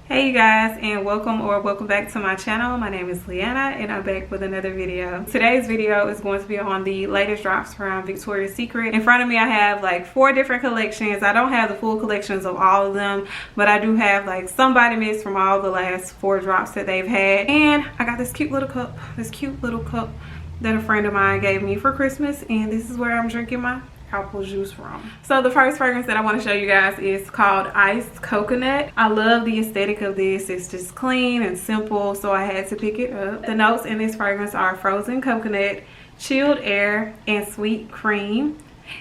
Hey you guys, and welcome back to my channel. My name is Leanna and I'm back with another video. Today's video is going to be on the latest drops from Victoria's Secret. In front of me I have like 4 different collections. I don't have the full collections of all of them, but I do have like some body mist from all the last 4 drops that they've had. And I got this cute little cup that a friend of mine gave me for Christmas, and this is where I'm drinking my apple juice from. So the first fragrance that I want to show you guys is called Iced Coconut. I love the aesthetic of this. It's just clean and simple, so I had to pick it up. The notes in this fragrance are frozen coconut, chilled air, and sweet cream.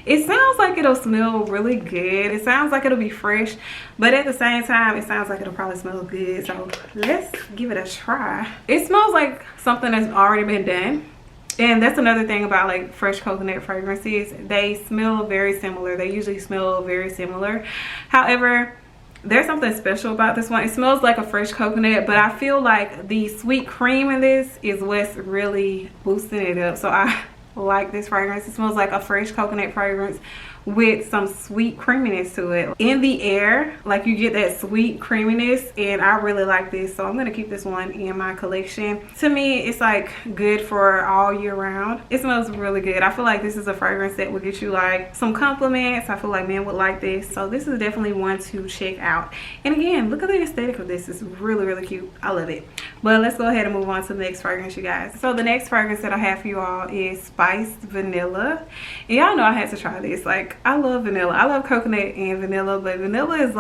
It sounds like it'll smell really good. It sounds like it'll be fresh, but at the same time it sounds like it'll probably smell good. So let's give it a try. It smells like something that's already been done. And that's another thing about like fresh coconut fragrances. They smell very similar. They usually smell very similar. However, there's something special about this one. It smells like a fresh coconut, but I feel like the sweet cream in this is what's really boosting it up. So I like this fragrance. It smells like a fresh coconut fragrance with some sweet creaminess to it. In the air, like you get that sweet creaminess, and I really like this, so I'm gonna keep this one in my collection. To me, it's like good for all year round. It smells really good. I feel like this is a fragrance that would get you like some compliments. I feel like men would like this, so this is definitely one to check out. And again, look at the aesthetic of this. It's really cute. I love it. But let's go ahead and move on to the next fragrance, you guys. So the next fragrance that I have for you all is Spiced Vanilla, and y'all know I had to try this. Like, I love vanilla. I love coconut and vanilla, but vanilla is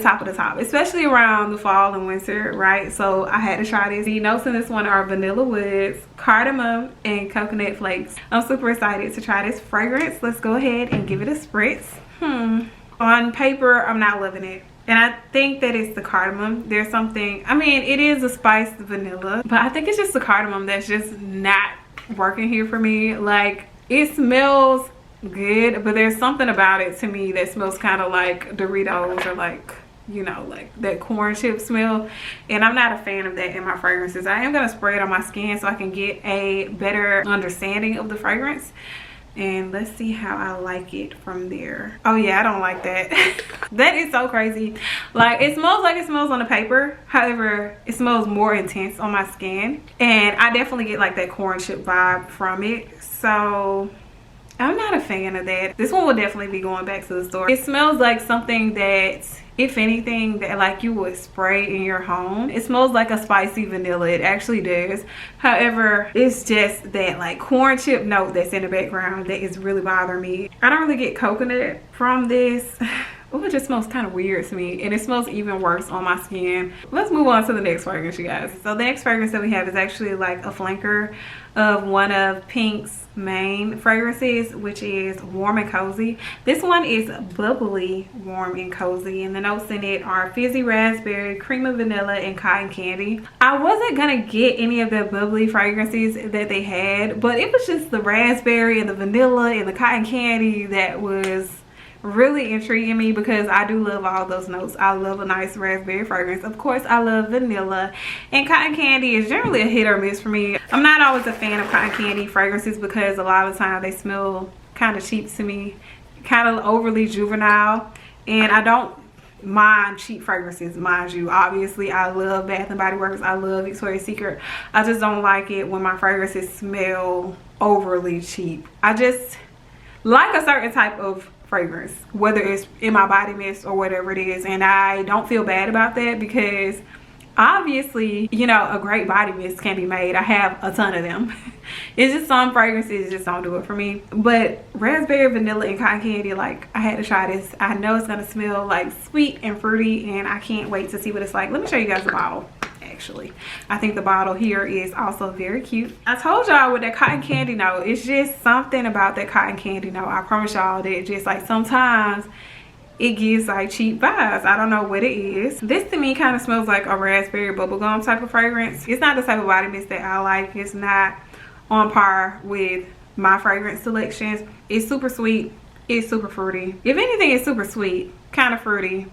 top of the top, especially around the fall and winter, right? So I had to try this. The notes in this one are vanilla woods, cardamom, and coconut flakes. I'm super excited to try this fragrance. Let's go ahead and give it a spritz. On paper, I'm not loving it. And I think that it's the cardamom. There's something, I mean, it is a spiced vanilla, but I think it's just the cardamom that's just not working here for me. Like, it smells good, but there's something about it to me that smells kind of like Doritos, or like, you know, like that corn chip smell, and I'm not a fan of that in my fragrances. I am going to spray it on my skin so I can get a better understanding of the fragrance, and let's see how I like it from there. Oh yeah, I don't like that. That is so crazy. Like, it smells like it smells on the paper, however it smells more intense on my skin, and I definitely get like that corn chip vibe from it. So I'm not a fan of that. This one will definitely be going back to the store. It smells like something that, if anything, that like you would spray in your home. It smells like a spicy vanilla. It actually does. However, it's just that like corn chip note that's in the background that is really bothering me. I don't really get coconut from this. Oh, it just smells kind of weird to me, and it smells even worse on my skin. Let's move on to the next fragrance, you guys. So the next fragrance that we have is actually like a flanker of one of Pink's main fragrances, which is Warm and Cozy. This one is Bubbly Warm and Cozy, and the notes in it are fizzy raspberry, cream of vanilla, and cotton candy. I wasn't gonna get any of the bubbly fragrances that they had, but it was just the raspberry and the vanilla and the cotton candy that was really intriguing me, because I do love all those notes. I love a nice raspberry fragrance. Of course, I love vanilla, and cotton candy is generally a hit or miss for me. I'm not always a fan of cotton candy fragrances because a lot of the time they smell kind of cheap to me, kind of overly juvenile, and I don't mind cheap fragrances, mind you. Obviously, I love Bath and Body Works. I love Victoria's Secret. I just don't like it when my fragrances smell overly cheap. I just like a certain type of fragrance, whether it's in my body mist or whatever it is, and I don't feel bad about that, because obviously, you know, a great body mist can be made. I have a ton of them. It's just some fragrances just don't do it for me. But raspberry, vanilla, and cotton candy, like, I had to try this. I know it's gonna smell like sweet and fruity, and I can't wait to see what it's like. Let me show you guys the bottle. Actually, I think the bottle here is also very cute. I told y'all with that cotton candy note, it's just something about that cotton candy note. I promise y'all that just like sometimes it gives like cheap vibes. I don't know what it is. This to me kind of smells like a raspberry bubblegum type of fragrance. It's not the type of body mist that I like. It's not on par with my fragrance selections. It's super sweet. It's super fruity. If anything, it's super sweet, kind of fruity,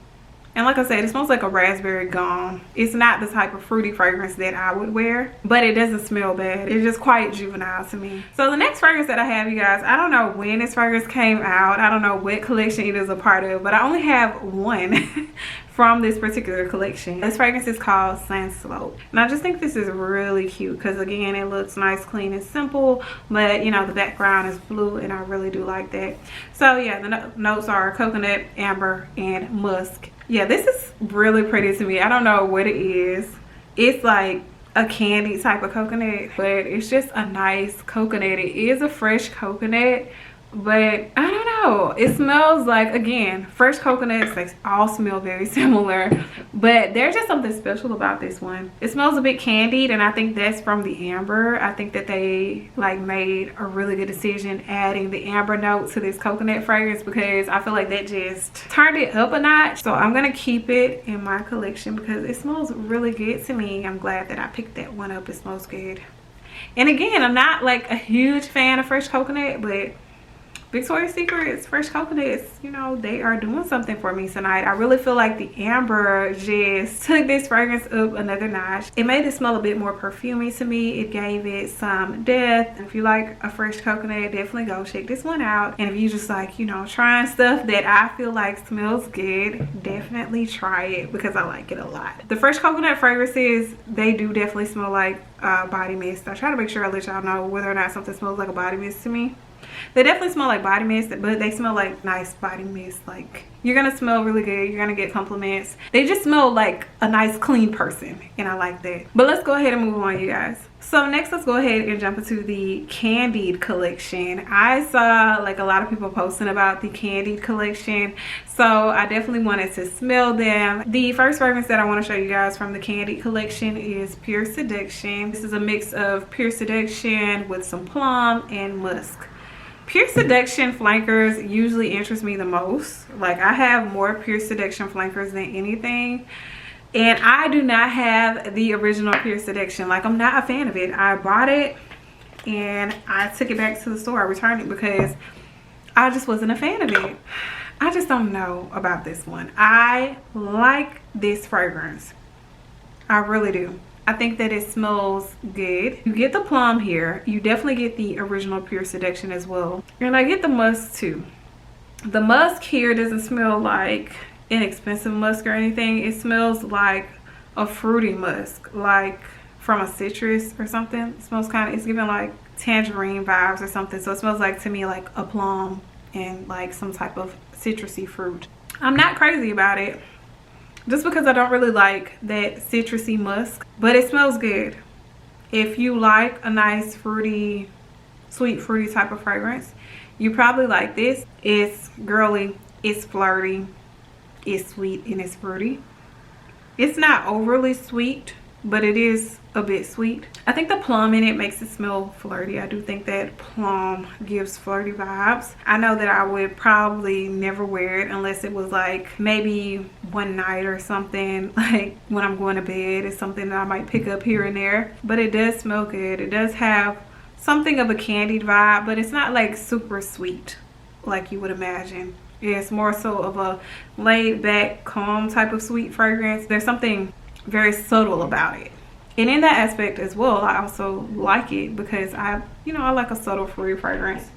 And like I said, it smells like a raspberry gum. It's not the type of fruity fragrance that I would wear, but it doesn't smell bad. It's just quite juvenile to me. So the next fragrance that I have, you guys, I don't know when this fragrance came out. I don't know what collection it is a part of, but I only have one from this particular collection. This fragrance is called Sunslope. And I just think this is really cute because, again, it looks nice, clean, and simple, but you know, the background is blue and I really do like that. So yeah, the notes are coconut, amber, and musk. Yeah, this is really pretty to me. I don't know what it is. It's like a candy type of coconut, but it's just a nice coconut. It is a fresh coconut, but I don't know, it smells like, again, fresh coconuts. They all smell very similar, but there's just something special about this one. It smells a bit candied, and I think that's from the amber. I think that they like made a really good decision adding the amber note to this coconut fragrance, because I feel like that just turned it up a notch. So I'm gonna keep it in my collection because it smells really good to me. I'm glad that I picked that one up. It smells good. And again, I'm not like a huge fan of fresh coconut, but Victoria's Secret's fresh coconuts, you know, they are doing something for me tonight. I really feel like the amber just took this fragrance up another notch. It made it smell a bit more perfumey to me. It gave it some depth. If you like a fresh coconut, definitely go check this one out. And if you just like, you know, trying stuff that I feel like smells good, definitely try it because I like it a lot. The fresh coconut fragrances, they do definitely smell like body mist. I try to make sure I let y'all know whether or not something smells like a body mist to me. They definitely smell like body mist, but they smell like nice body mist. Like, you're gonna smell really good, you're gonna get compliments. They just smell like a nice clean person, and I like that. But let's go ahead and move on, you guys. So next, let's go ahead and jump into the Candied collection. I saw like a lot of people posting about the Candied collection, so I definitely wanted to smell them. The first fragrance that I want to show you guys from the Candied collection is Pure Seduction. This is a mix of Pure Seduction with some plum and musk. Pure Seduction flankers usually interest me the most. Like, I have more Pure Seduction flankers than anything, and I do not have the original Pure Seduction. Like, I'm not a fan of it. I bought it and I took it back to the store. I returned it because I just wasn't a fan of it. I just don't know about this one. I like this fragrance, I really do. I think that it smells good. You get the plum here. You definitely get the original Pure Seduction as well. And I get the musk too. The musk here doesn't smell like inexpensive musk or anything. It smells like a fruity musk, like from a citrus or something. It smells kind of, it's giving like tangerine vibes or something. So it smells like, to me, like a plum and like some type of citrusy fruit. I'm not crazy about it, just because I don't really like that citrusy musk, but it smells good. If you like a nice fruity, sweet fruity type of fragrance, you probably like this. It's girly, it's flirty, it's sweet, and it's fruity. It's not overly sweet, but it is a bit sweet. I think the plum in it makes it smell flirty. I do think that plum gives flirty vibes. I know that I would probably never wear it unless it was like maybe one night or something, like when I'm going to bed. It's something that I might pick up here and there, but it does smell good. It does have something of a candied vibe, but it's not like super sweet like you would imagine. It's more so of a laid back, calm type of sweet fragrance. There's something very subtle about it. And in that aspect as well, I also like it because I like a subtle fruity fragrance.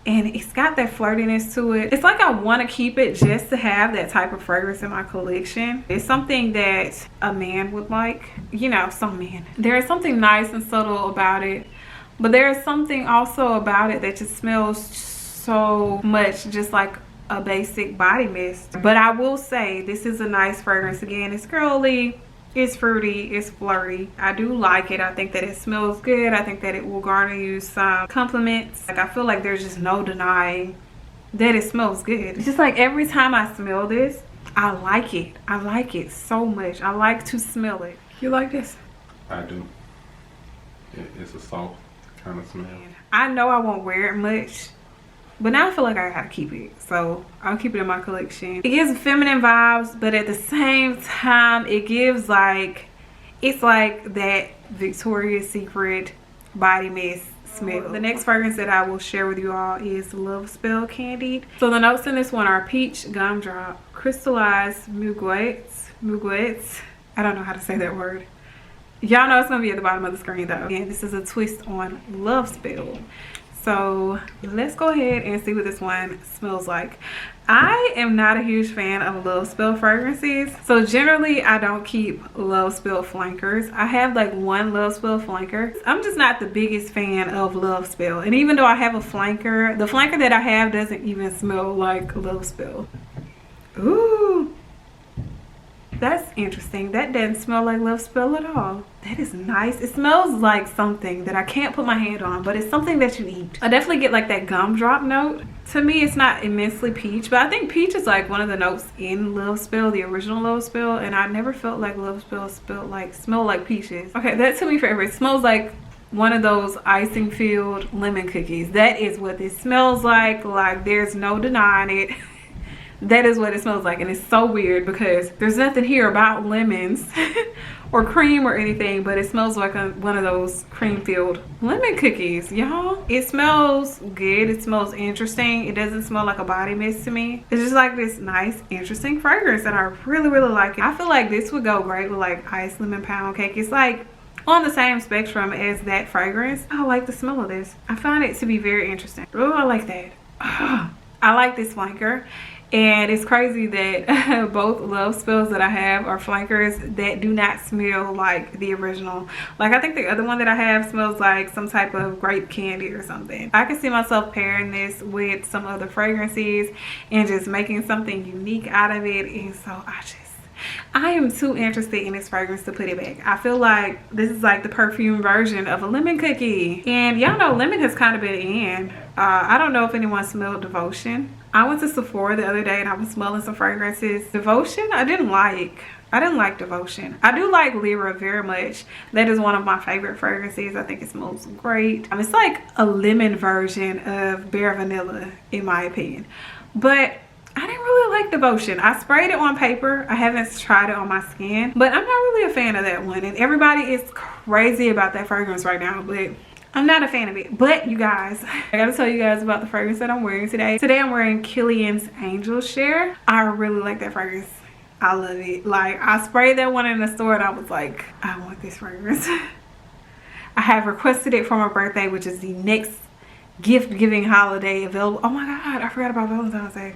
And it's got that flirtiness to it. It's like I want to keep it just to have that type of fragrance in my collection. It's something that a man would like. You know, some men. There is something nice and subtle about it. But there is something also about it that just smells so much just like a basic body mist. But I will say this is a nice fragrance. Again, it's girly, it's fruity, it's flirty. I do like it. I think that it smells good. I think that it will garner you some compliments. Like, I feel like there's just no denying that it smells good. It's just like every time I smell this, I like it. I like it so much. I like to smell it. You like this? I do. It's a soft kind of smell. I know I won't wear it much, but now I feel like I gotta keep it, so I'll keep it in my collection. It gives feminine vibes, but at the same time, it gives like, it's like that Victoria's Secret body mist smell. The next fragrance that I will share with you all is Love Spell Candied. So the notes in this one are peach, gumdrop, crystallized muguets. I don't know how to say that word. Y'all know it's gonna be at the bottom of the screen though. And this is a twist on Love Spell. So let's go ahead and see what this one smells like. I am not a huge fan of Love Spell fragrances. So generally I don't keep Love Spell flankers. I have like one Love Spell flanker. I'm just not the biggest fan of Love Spell. And even though I have a flanker, the flanker that I have doesn't even smell like Love Spell. Ooh. That's interesting. That doesn't smell like Love Spell at all. That is nice. It smells like something that I can't put my hand on, but it's something that you eat. I definitely get like that gumdrop note. To me, it's not immensely peach, but I think peach is like one of the notes in Love Spell, the original Love Spell, and I never felt like Love Spell smelled like peaches. Okay, that took me forever. It smells like one of those icing filled lemon cookies. That is what this smells like. Like there's no denying it. That is what it smells like, and it's so weird because there's nothing here about lemons or cream or anything, but it smells like one of those cream filled lemon cookies, y'all. It smells good. It smells interesting. It doesn't smell like a body mist to me. It's just like this nice interesting fragrance that I really like. I feel like this would go great with like iced lemon pound cake. It's like on the same spectrum as that fragrance. I like the smell of this. I find it to be very interesting. Oh, I like that. I like this flanker. And it's crazy that both Love Spells that I have are flankers that do not smell like the original. Like I think the other one that I have smells like some type of grape candy or something. I can see myself pairing this with some other fragrances and just making something unique out of it. And so I am too interested in this fragrance to put it back. I feel like this is like the perfume version of a lemon cookie. And y'all know lemon has kind of been in. I don't know if anyone smelled Devotion. I went to Sephora the other day and I was smelling some fragrances. Devotion, I didn't like Devotion. I do like Lyra very much. That is one of my favorite fragrances. I think it smells great. It's like a lemon version of Bare Vanilla in my opinion. But I didn't really like Devotion. I sprayed it on paper. I haven't tried it on my skin, but I'm not really a fan of that one. And everybody is crazy about that fragrance right now, but I'm not a fan of it. But you guys, I gotta tell you guys about the fragrance that I'm wearing today. Today I'm wearing Kilian's Angel Share. I really like that fragrance. I love it. Like I sprayed that one in the store and I was like, I want this fragrance. I have requested it for my birthday, which is the next gift giving holiday available. Oh my God, I forgot about Valentine's Day.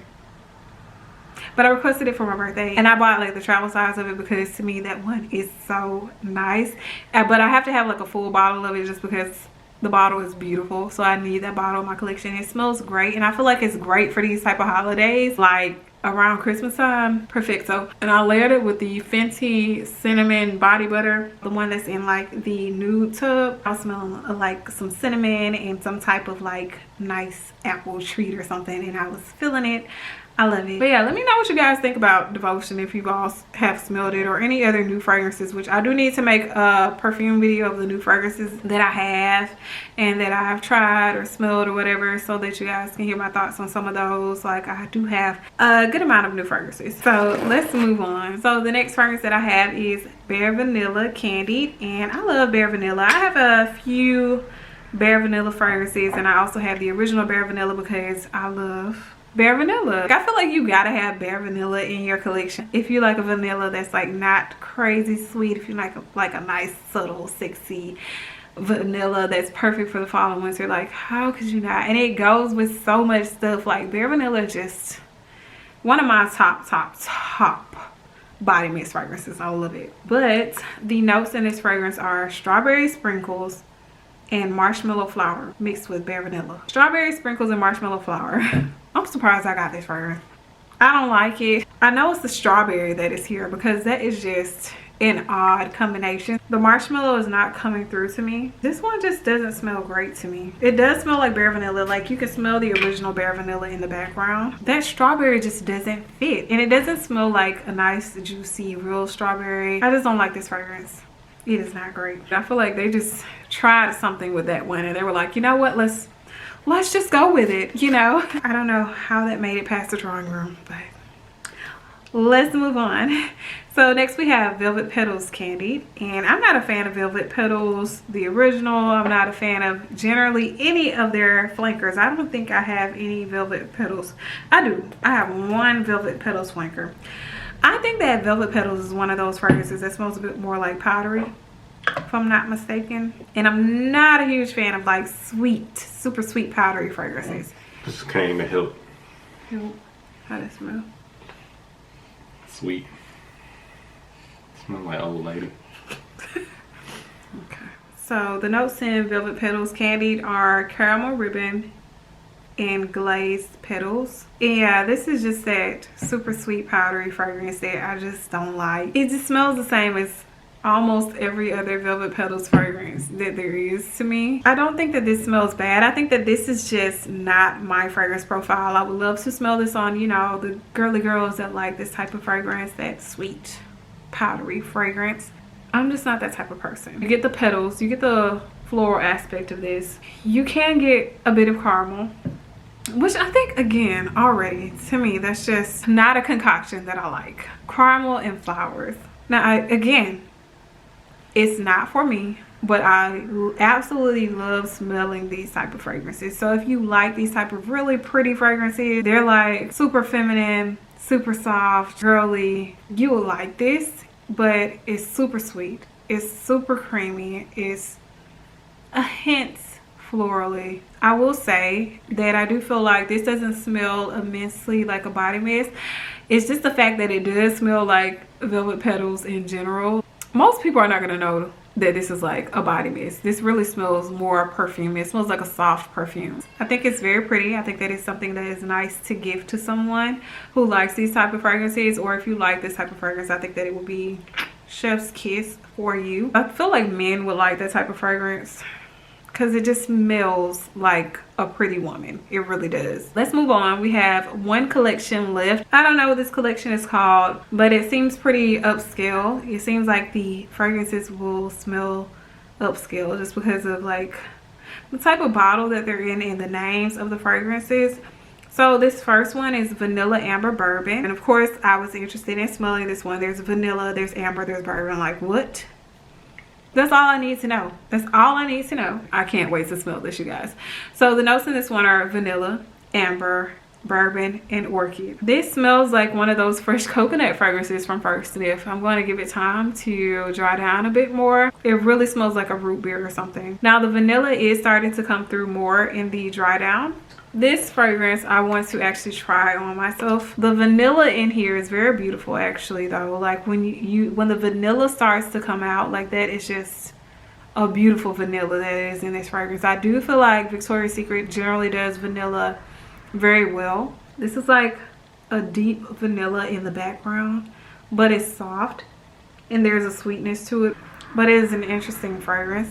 But I requested it for my birthday and I bought like the travel size of it because to me that one is so nice. But I have to have like a full bottle of it just because the bottle is beautiful. So I need that bottle in my collection. It smells great and I feel like it's great for these type of holidays like around Christmas time. Perfecto. And I layered it with the Fenty Cinnamon Body Butter, the one that's in like the nude tub. I was smelling like some cinnamon and some type of like nice apple treat or something and I was feeling it. I love it. But yeah, let me know what you guys think about Devotion if you all have smelled it or any other new fragrances, which I do need to make a perfume video of the new fragrances that I have and that I have tried or smelled or whatever so that you guys can hear my thoughts on some of those. Like I do have a good amount of new fragrances. So let's move on. So the next fragrance that I have is Bare Vanilla Candied, and I love Bare Vanilla. I have a few Bare Vanilla fragrances and I also have the original Bare Vanilla because I love Bare Vanilla. I feel like you gotta have Bare Vanilla in your collection if you like a vanilla that's like not crazy sweet. If you like a nice subtle sexy vanilla that's perfect for the fall and winter, like how could you not? And it goes with so much stuff. Like Bare Vanilla, just one of my top body mist fragrances. I love it. But the notes in this fragrance are strawberry sprinkles and marshmallow flour mixed with Bare Vanilla. Strawberry sprinkles and marshmallow flour. I'm surprised I got this fragrance. I don't like it. I know it's the strawberry that is here because that is just an odd combination. The marshmallow is not coming through to me. This one just doesn't smell great to me. It does smell like Bare Vanilla. Like you can smell the original Bare Vanilla in the background. That strawberry just doesn't fit. And it doesn't smell like a nice juicy real strawberry. I just don't like this fragrance. It is not great. I feel like they just tried something with that one and they were like, you know what, let's just go with it, you know. I don't know how that made it past the drawing room, but let's move on. So next we have Velvet Petals Candied, and I'm not a fan of Velvet Petals, the original. I'm not a fan of generally any of their flankers. I don't think I have any Velvet Petals. I do. I have one Velvet Petals flanker. I think that Velvet Petals is one of those fragrances that smells a bit more like powdery, if I'm not mistaken. And I'm not a huge fan of like sweet, super sweet powdery fragrances. This came to help. How does it smell? Sweet. Smell like old lady. Okay. So the notes in Velvet Petals Candied are caramel ribbon and glazed petals. Yeah, this is just that super sweet powdery fragrance that I just don't like. It just smells the same as almost every other Velvet Petals fragrance that there is to me. I don't think that this smells bad. I think that this is just not my fragrance profile. I would love to smell this on, you know, the girly girls that like this type of fragrance, that sweet powdery fragrance. I'm just not that type of person. You get the petals, you get the floral aspect of this. You can get a bit of caramel, which I think, again, already to me, that's just not a concoction that I like. Caramel and flowers. Now, again, it's not for me, but I absolutely love smelling these type of fragrances. So if you like these type of really pretty fragrances, they're like super feminine, super soft, girly, you will like this. But it's super sweet, it's super creamy, it's a hint florally. I will say that I do feel like this doesn't smell immensely like a body mist. It's just the fact that it does smell like Velvet Petals in general. Most people are not going to know that this is like a body mist. This really smells more perfume. It smells like a soft perfume. I think it's very pretty. I think that is something that is nice to give to someone who likes these type of fragrances, or if you like this type of fragrance, I think that it would be chef's kiss for you. I feel like men would like that type of fragrance because it just smells like a pretty woman. It really does. Let's move on. We have one collection left. I don't know what this collection is called, but it seems pretty upscale. It seems like the fragrances will smell upscale just because of like the type of bottle that they're in and the names of the fragrances. So this first one is Vanilla Amber Bourbon, and of course I was interested in smelling this one. There's vanilla, there's amber, there's bourbon. Like, what? That's all I need to know. That's all I need to know. I can't wait to smell this, you guys. So the notes in this one are vanilla, amber, bourbon, and orchid. This smells like one of those fresh coconut fragrances from First Sniff. I'm going to give it time to dry down a bit more. It really smells like a root beer or something. Now the vanilla is starting to come through more in the dry down. This fragrance I want to actually try on myself. The vanilla in here is very beautiful actually though. Like when when the vanilla starts to come out like that, it's just a beautiful vanilla that is in this fragrance. I do feel like Victoria's Secret generally does vanilla very well. This is like a deep vanilla in the background, but it's soft and there's a sweetness to it, but it is an interesting fragrance.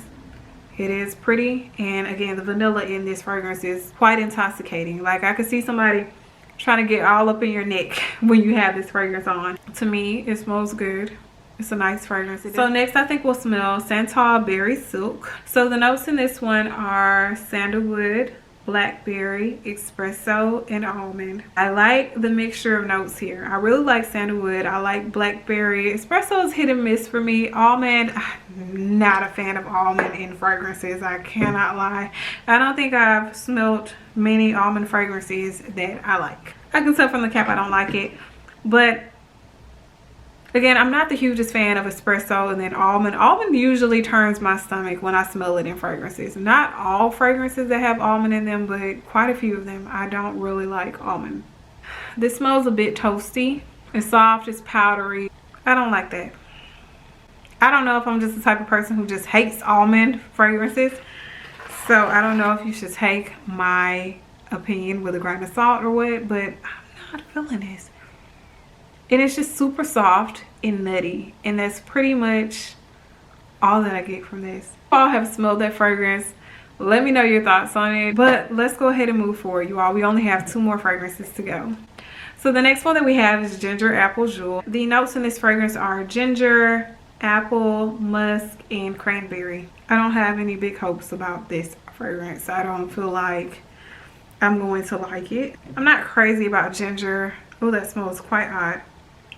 It is pretty, and again, the vanilla in this fragrance is quite intoxicating. Like I could see somebody trying to get all up in your neck when you have this fragrance on. To me, it smells good. It's a nice fragrance. So next I think we'll smell Santal Berry Silk. So the notes in this one are sandalwood, blackberry, espresso, and almond. I like the mixture of notes here. I really like sandalwood. I like blackberry. Espresso is hit and miss for me. Almond, I'm not a fan of almond in fragrances. I cannot lie. I don't think I've smelled many almond fragrances that I like. I can tell from the cap I don't like it, but again, I'm not the hugest fan of espresso and then almond. Almond usually turns my stomach when I smell it in fragrances. Not all fragrances that have almond in them, but quite a few of them. I don't really like almond. This smells a bit toasty. It's soft, it's powdery. I don't like that. I don't know if I'm just the type of person who just hates almond fragrances. So I don't know if you should take my opinion with a grain of salt or what, but I'm not feeling this. And it's just super soft and nutty, and that's pretty much all that I get from this. If you all have smelled that fragrance, let me know your thoughts on it. But let's go ahead and move forward, you all. We only have 2 more fragrances to go. So the next one that we have is Ginger Apple Jewel. The notes in this fragrance are ginger, apple, musk, and cranberry. I don't have any big hopes about this fragrance. I don't feel like I'm going to like it. I'm not crazy about ginger. Oh, that smells quite odd.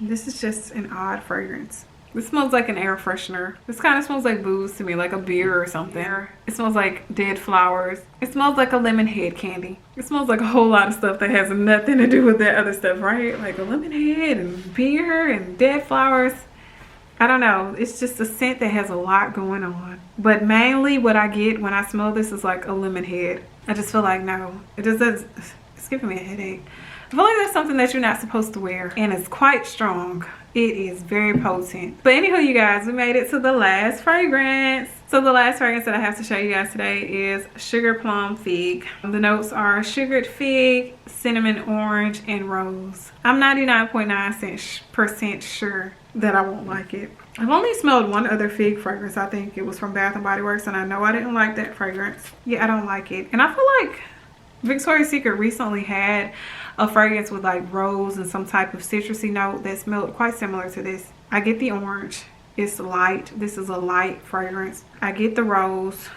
This is just an odd fragrance. This smells like an air freshener. This kind of smells like booze to me, like a beer or something. It smells like dead flowers. It smells like a lemon head candy. It smells like a whole lot of stuff that has nothing to do with that other stuff, right? Like a lemon head and beer and dead flowers. I don't know. It's just a scent that has a lot going on. But mainly what I get when I smell this is like a lemon head. I just feel like, no, it doesn't. It's giving me a headache. I feel like that's something that you're not supposed to wear. And it's quite strong. It is very potent. But anywho, you guys, we made it to the last fragrance. So the last fragrance that I have to show you guys today is Sugar Plum Fig. The notes are sugared fig, cinnamon orange, and rose. I'm 99.9% sure that I won't like it. I've only smelled one other fig fragrance. I think it was from Bath & Body Works, and I know I didn't like that fragrance. Yeah, I don't like it. And I feel like Victoria's Secret recently had a fragrance with like rose and some type of citrusy note that smelled quite similar to this. I get the orange. It's light. This is a light fragrance. I get the rose.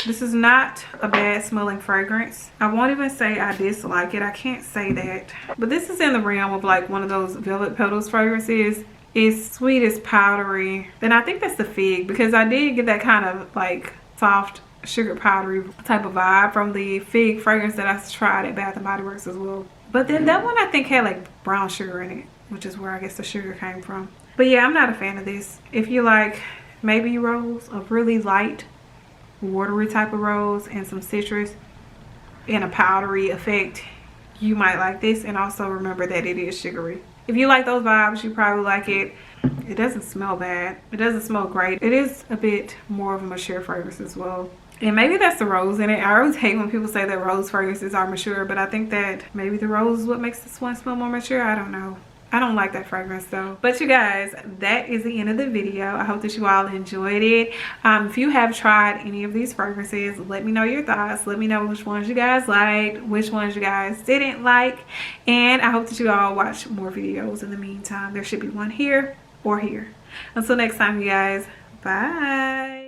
This is not a bad smelling fragrance. I won't even say I dislike it. I can't say that. But this is in the realm of like one of those Velvet Petals fragrances. It's sweet, it's powdery. And I think that's the fig, because I did get that kind of like soft sugar powdery type of vibe from the fig fragrance that I tried at Bath & Body Works as well. But then that one I think had like brown sugar in it, which is where I guess the sugar came from. But yeah, I'm not a fan of this. If you like maybe rose, a really light watery type of rose and some citrus and a powdery effect, you might like this. And also remember that it is sugary. If you like those vibes, you probably like it. It doesn't smell bad. It doesn't smell great. It is a bit more of a mature fragrance as well. And maybe that's the rose in it. I always hate when people say that rose fragrances are mature, but I think that maybe the rose is what makes this one smell more mature. I don't know. I don't like that fragrance though. But you guys, that is the end of the video. I hope that you all enjoyed it. If you have tried any of these fragrances, let me know your thoughts. Let me know which ones you guys liked, which ones you guys didn't like. And I hope that you all watch more videos in the meantime. There should be one here or here. Until next time, you guys. Bye.